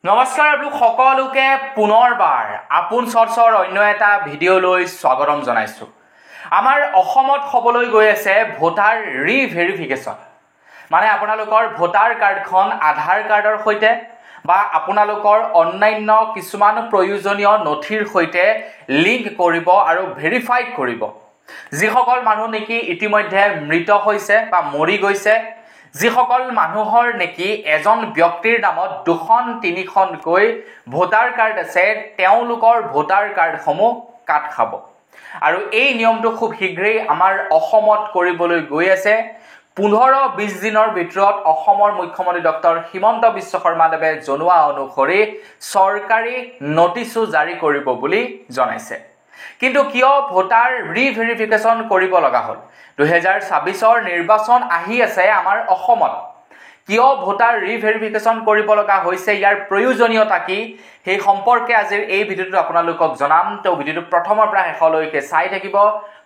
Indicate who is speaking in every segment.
Speaker 1: নমস্কাৰ আপোনালোক সকলোকে পুনৰবাৰ আপোন চৰ্চৰ অন্য এটা ভিডিঅ'লৈ স্বাগতম জনাইছোঁ। আমাৰ অসমত হ'বলৈ গৈ আছে ভোটাৰ ৰিভেৰিফিকেশ্যন, মানে আপোনালোকৰ ভোটাৰ কাৰ্ডখন আধাৰ কাৰ্ডৰ সৈতে বা আপোনালোকৰ অন্যান্য কিছুমান প্ৰয়োজনীয় নথিৰ সৈতে লিংক কৰিব আৰু ভেৰিফাই কৰিব। যিসকল মানুহ নেকি ইতিমধ্যে মৃত হৈছে বা মৰি গৈছে, যিসকল মানুহৰ নেকি এজন ব্যক্তিৰ নামত 2-3খনকৈ ভোটাৰ কাৰ্ড আছে, তেওঁলোকৰ ভোটাৰ কাৰ্ডসমূহ কাট খাব। আৰু এই নিয়মটো খুব শীঘ্ৰেই আমাৰ অসমত কৰিবলৈ গৈ আছে। 15-20 দিনৰ ভিতৰত অসমৰ মুখ্যমন্ত্ৰী ডক্টৰ হিমন্ত বিশ্ব শৰ্মাদেৱে জনোৱা অনুসৰি চৰকাৰী নটিচো জাৰি কৰিব বুলি জনাইছে। কিন্তু কিয় ভোটাৰ ৰিভেৰিফিকেশ্যন কৰিব লগা হ'ল? 2026ৰ নিৰ্বাচন আহি আছে আমাৰ অসমত। কিয় ভোটাৰ ৰিভেৰিফিকেশ্যন কৰিব লগা হৈছে, ইয়াৰ প্ৰয়োজনীয়তা কি, সেই সম্পৰ্কে আজিৰ এই ভিডিঅ'টোত আপোনালোকক জনাম। তো ভিডিঅ'টো প্ৰথমৰ পৰা শেষলৈকে চাই থাকিব।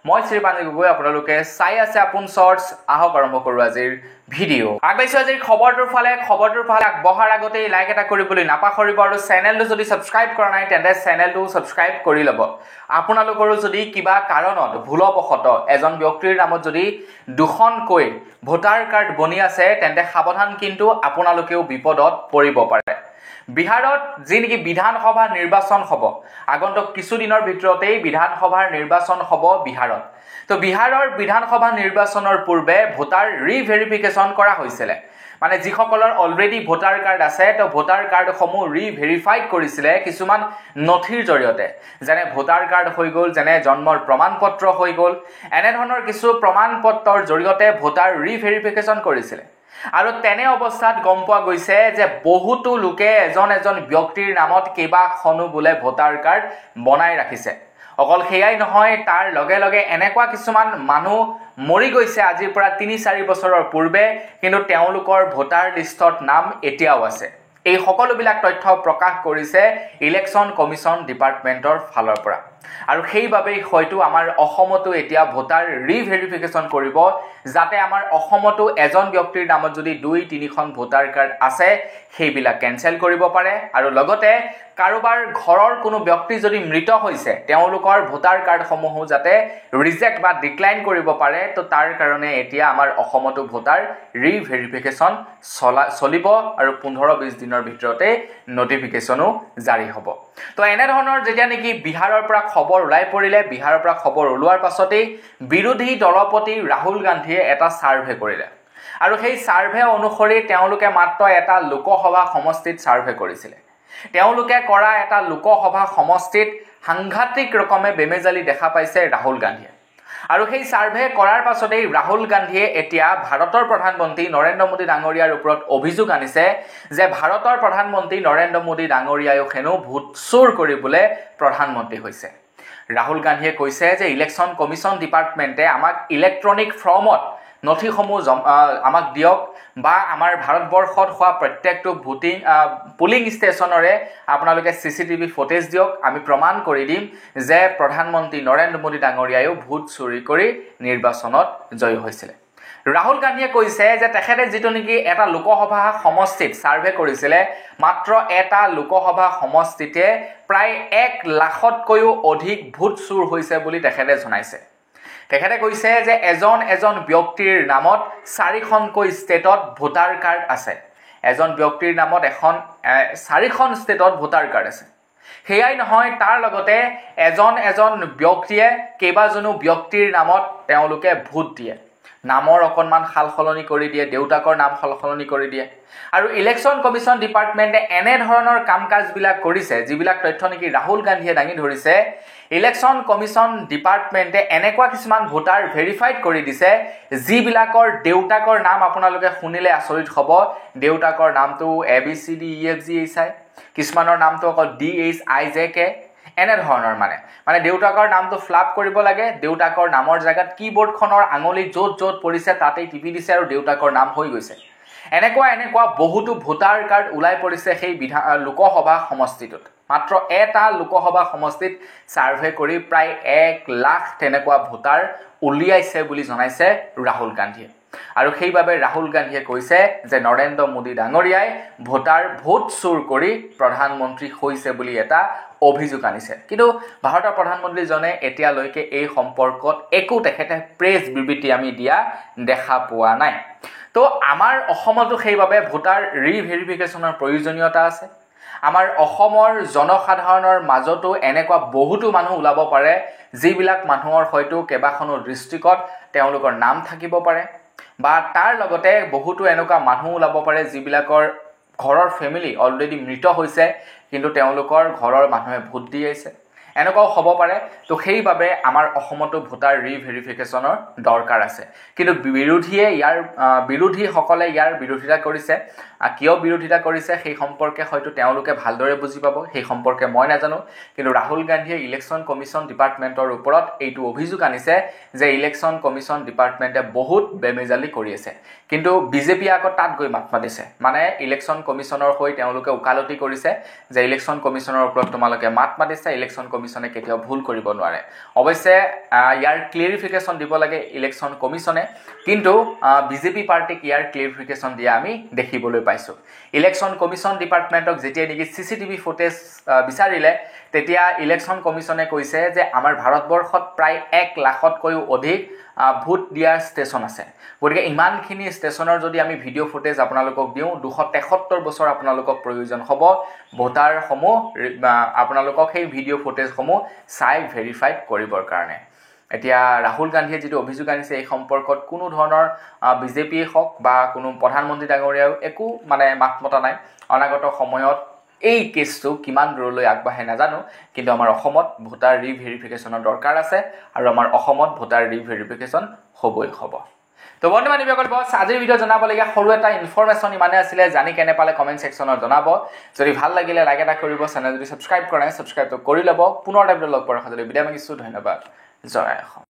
Speaker 1: মই শ্ৰীপানী গগৈ, আপোনালোকে চাই আছে আপোন চৰ্চ। আহক আৰম্ভ কৰোঁ আজিৰ ভিডিঅ'। আগবাঢ়িছোঁ আজিৰ খবৰটোৰ ফালে আগবঢ়াৰ আগতেই লাইক এটা কৰিবলৈ নাপাহৰিব আৰু চেনেলটো যদি ছাবস্ক্ৰাইব কৰা নাই তেন্তে চেনেলটো ছাবস্ক্ৰাইব কৰি ল'ব। আপোনালোকৰো যদি কিবা কাৰণত ভুলবশতঃ এজন ব্যক্তিৰ নামত যদি 2খনকৈ ভোটাৰ কাৰ্ড বনি আছে তেন্তে সাৱধান, কিন্তু আপোনালোকেও বিপদত পৰিব পাৰে। বিহাৰত যি নেকি বিধানসভা নিৰ্বাচন হ'ব, আগন্তুক কিছুদিনৰ ভিতৰতেই বিধানসভাৰ নিৰ্বাচন হ'ব বিহাৰত। তো বিহাৰৰ বিধানসভা নিৰ্বাচনৰ পূৰ্বে ভোটাৰ ৰিভেৰিফিকেশ্যন কৰা হৈছিলে, মানে যিসকলৰ অলৰেডি ভোটাৰ কাৰ্ড আছে তো ভোটাৰ কাৰ্ডসমূহ ৰিভেৰিফাইড কৰিছিলে কিছুমান নথিৰ জৰিয়তে, যেনে ভোটাৰ কাৰ্ড হৈ গ'ল, যেনে জন্মৰ প্ৰমাণ পত্ৰ হৈ গ'ল। এনেধৰণৰ কিছু প্ৰমাণ পত্ৰৰ জৰিয়তে ভোটাৰ ৰিভেৰিফিকেশ্যন কৰিছিলে। আৰু তেনে অৱস্থাত গম পোৱা গৈছে যে বহুতো লোকে এজন ব্যক্তিৰ নামত কেইবাখনো বোলে ভোটাৰ কাৰ্ড বনাই ৰাখিছে। অকল সেয়াই নহয়, তাৰ লগে লগে এনেকুৱা কিছুমান মানুহ মৰি গৈছে আজিৰ পৰা 3-4 বছৰৰ পূৰ্বে, কিন্তু তেওঁলোকৰ ভোটাৰ লিষ্টত নাম এতিয়াও আছে। এই সকলোবিলাক তথ্য প্ৰকাশ কৰিছে ইলেকশ্যন কমিশ্যন ডিপাৰ্টমেণ্টৰ ফালৰ পৰা। আৰু সেইবাবেই হয়তো আমাৰ অসমতো এতিয়া ভোটাৰ ৰিভেৰিফিকেশ্যন কৰিব, যাতে আমাৰ অসমতো এজন ব্যক্তিৰ নামত যদি 2-3খন ভোটাৰ কাৰ্ড আছে সেইবিলাক কেনচেল কৰিব পাৰে। আৰু লগতে কাৰোবাৰ ঘৰৰ কোনো ব্যক্তি যদি মৃত হৈছে তেওঁলোকৰ ভোটাৰ কাৰ্ডসমূহো যাতে ৰিজেক্ট বা ডিক্লাইন কৰিব পাৰে। তো তাৰ কাৰণে এতিয়া আমাৰ অসমতো ভোটাৰ ৰিভেৰিফিকেশ্যন চলিব আৰু 15-20 দিনৰ ভিতৰতে নটিফিকেশ্যনো জাৰি হ'ব। তো এনেধৰণৰ যেতিয়া নেকি বিহাৰৰ পৰা খবৰ ওলাই পৰিলে, বিহাৰৰ পৰা খবৰ ওলোৱাৰ পাছতেই বিৰোধী দলপতি ৰাহুল গান্ধীয়ে এটা ছাৰ্ভে কৰিলে। আৰু সেই ছাৰ্ভে অনুসৰি তেওঁলোকে মাত্ৰ এটা লোকসভা সমষ্টিত ছাৰ্ভে কৰিছিলে। তেওঁলোকে কৰা এটা লোকসভা সমষ্টিত সাংঘাতিক ৰকমে বেমেজালি দেখা পাইছে ৰাহুল গান্ধীয়ে। আৰু সেই ছাৰ্ভে কৰাৰ পাছতেই ৰাহুল গান্ধীয়ে এতিয়া ভাৰতৰ প্ৰধানমন্ত্ৰী নৰেন্দ্ৰ মোদী ডাঙৰীয়াৰ ওপৰত অভিযোগ আনিছে যে ভাৰতৰ প্ৰধানমন্ত্ৰী নৰেন্দ্ৰ মোদী ডাঙৰীয়ায়ো হেনো ভোট চুৰ কৰিবলৈ প্ৰধানমন্ত্ৰী হৈছে। ৰাহুল গান্ধীয়ে কৈছে যে ইলেকশ্যন কমিশ্যন ডিপাৰ্টমেণ্টে আমাক ইলেক্ট্ৰনিক ফৰ্মত নথিসমূহ আমাক দিয়ক, বা আমাৰ ভাৰতবৰ্ষত হোৱা প্ৰত্যেকটো পুলিং ষ্টেচনৰে আপোনালোকে CCTV ফুটেজ দিয়ক, আমি প্ৰমাণ কৰি দিম যে প্ৰধানমন্ত্ৰী নৰেন্দ্ৰ মোদী ডাঙৰীয়ায়ো ভোট চুৰি কৰি নিৰ্বাচনত জয়ী হৈছিলে। ৰাহুল গান্ধীয়ে কৈছে যে তেখেতে যিটো নেকি এটা লোকসভা সমষ্টিত ছাৰ্ভে কৰিছিলে, মাত্ৰ এটা লোকসভা সমষ্টিতে প্ৰায় 1 লাখতকৈও অধিক ভোট চুৰ হৈছে বুলি তেখেতে জনাইছে। তেখেতে কৈছে যে এজন ব্যক্তিৰ নামত 4খনকৈ ষ্টেটত ভোটাৰ কাৰ্ড আছে, এজন ব্যক্তিৰ নামত 4খন ষ্টেটত ভোটাৰ কাৰ্ড আছে। সেয়াই নহয়, তাৰ লগতে এজন ব্যক্তিয়ে কেইবাজনো ব্যক্তিৰ নামত তেওঁলোকে ভোট দিয়ে, নামৰ অকণমান সাল সলনি কৰি দিয়ে, দেউতাকৰ নাম সাল সলনি কৰি দিয়ে। আৰু ইলেকশ্যন কমিশ্যন ডিপাৰ্টমেণ্টে এনেধৰণৰ কাম কাজবিলাক কৰিছে, যিবিলাক তথ্য নেকি ৰাহুল গান্ধীয়ে দাঙি ধৰিছে। ইলেকশ্যন কমিশ্যন ডিপাৰ্টমেণ্টে এনেকুৱা কিছুমান ভোটাৰ ভেৰিফাইড কৰি দিছে যিবিলাকৰ দেউতাকৰ নাম আপোনালোকে শুনিলে আচৰিত হ'ব। দেউতাকৰ নামটো ABCDEFGHI, কিছুমানৰ নামটো অকল DHIJK, এনেধৰণৰ মানে দেউতাকৰ নামটো ফ্লাপ কৰিব লাগে, দেউতাকৰ নামৰ জেগাত কীবৰ্ডখনৰ আঙুলি য'ত পৰিছে তাতেই টিপি দিছে আৰু দেউতাকৰ নাম হৈ গৈছে। এনেকুৱা বহুতো ভোটাৰ কাৰ্ড ওলাই পৰিছে সেই লোকসভা সমষ্টিটোত। মাত্ৰ এটা লোকসভা সমষ্টিত ছাৰ্ভে কৰি প্ৰায় 1 লাখ তেনেকুৱা ভোটাৰ উলিয়াইছে বুলি জনাইছে ৰাহুল গান্ধীয়ে। আৰু সেইবাবে ৰাহুল গান্ধীয়ে কৈছে যে নৰেন্দ্ৰ মোদী ডাঙৰীয়াই ভোট চুৰ কৰি প্ৰধানমন্ত্ৰী হৈছে বুলি এটা অভিযোগ আনিছে কিন্তু ভাৰতৰ প্ৰধানমন্ত্ৰীজনে এতিয়ালৈকে এই সম্পৰ্কত একো তেখেতে প্ৰেছ বিবৃতি আমি দিয়া দেখা পোৱা নাই তো আমাৰ অসমতো সেইবাবে ভোটাৰ ৰিভেৰিফিকেশ্যনৰ প্ৰয়োজনীয়তা আছে আমাৰ অসমৰ জনসাধাৰণৰ মাজতো এনেকুৱা বহুতো মানুহ ওলাব পাৰে যিবিলাক মানুহৰ হয়তো কেবাখনো ডিষ্ট্ৰিক্টত তেওঁলোকৰ নাম থাকিব পাৰে বা তাৰ লগতে বহুতো এনেকুৱা মানুহ ওলাব পাৰে যিবিলাকৰ ঘৰৰ ফেমিলি অলৰেডি মৃত হৈছে কিন্তু তেওঁলোকৰ ঘৰৰ মানুহে ভোট দি আছে এনেকুৱাও হ'ব পাৰে তো সেইবাবে আমাৰ অসমতো ভোটাৰ ৰিভেৰিফিকেশ্যনৰ দৰকাৰ আছে কিন্তু বিৰোধীসকলে ইয়াৰ বিৰোধিতা কৰিছে কিয় বিৰোধিতা কৰিছে সেই সম্পৰ্কে হয়তো তেওঁলোকে ভালদৰে বুজি পাব সেই সম্পৰ্কে মই নাজানো কিন্তু ৰাহুল গান্ধীয়ে ইলেকশ্যন কমিশ্যন ডিপাৰ্টমেণ্টৰ ওপৰত এইটো অভিযোগ আনিছে যে ইলেকশ্যন কমিশ্যন ডিপাৰ্টমেণ্টে বহুত বেমেজালি কৰি আছে কিন্তু বিজেপিয়ে আকৌ তাত গৈ মাত মাতিছে মানে ইলেকশ্যন কমিশ্যনৰ হৈ তেওঁলোকে ওকালতি কৰিছে যে ইলেকশ্যন কমিশ্যনৰ ওপৰত তোমালোকে মাত মাতিছে ইলেকশ্যন কমিশ্যনে কেতিয়াও ভুল কৰিব নোৱাৰে অৱশ্যে ইয়াৰ ক্লিয়াৰিফিকেশ্যন দিব লাগে ইলেকশ্যন কমিশ্যনে কিন্তু বিজেপি পাৰ্টিক ইয়াৰ ক্লিয়াৰিফিকেশ্যন দিয়া আমি দেখিবলৈ পাইছোঁ ইলেকশ্যন কমিশ্যন ডিপাৰ্টমেণ্টক যেতিয়া নেকি চিচিটিভি ফুটেজ বিচাৰিলে তেতিয়া ইলেকশ্যন কমিশ্যনে কৈছে যে আমাৰ ভাৰতবৰ্ষত প্ৰায় 1 লাখতকৈও অধিক ভোট দিয়াৰ ষ্টেচন আছে গতিকে ইমানখিনি ষ্টেচনৰ যদি আমি ভিডিঅ' ফুটেজ আপোনালোকক দিওঁ 273 বছৰ আপোনালোকক প্ৰয়োজন হ'ব ভোটাৰসমূহ আপোনালোকক সেই ভিডিঅ' ফুটেজসমূহ চাই ভেৰিফাই কৰিবৰ কাৰণে এতিয়া ৰাহুল গান্ধীয়ে যিটো অভিযোগ আনিছে এই সম্পৰ্কত কোনো ধৰণৰ বিজেপিয়ে হওক বা কোনো প্ৰধানমন্ত্ৰী ডাঙৰীয়াও একো মানে মাত মতা নাই অনাগত সময়ত এই কেছটো কিমান দূৰলৈ আগবাঢ়ে নাজানো কিন্তু আমাৰ অসমত ভোটাৰ ৰিভেৰিফিকেশ্যনৰ দৰকাৰ আছে আৰু আমাৰ অসমত ভোটাৰ ৰিভেৰিফিকেশ্যন হ'বই হ'ব তো বন্ধু বান্ধৱীসকল বছ আজিৰ ভিডিঅ' জনাবলগীয়া সৰু এটা ইনফৰমেশ্যন ইমানে আছিলে জানি কেনে পালে কমেণ্ট ছেকশ্যনত জনাব যদি ভাল লাগিলে লাইক এটা কৰিব চেনেল যদি ছাবস্ক্ৰাইব কৰা নাই ছাবস্ক্ৰাইবটো কৰি ল'ব পুনৰ এটা ভিডিঅ' লগ পোৱাৰ আশা যদি বিদায় মাগিছোঁ ধন্যবাদ জয় অসম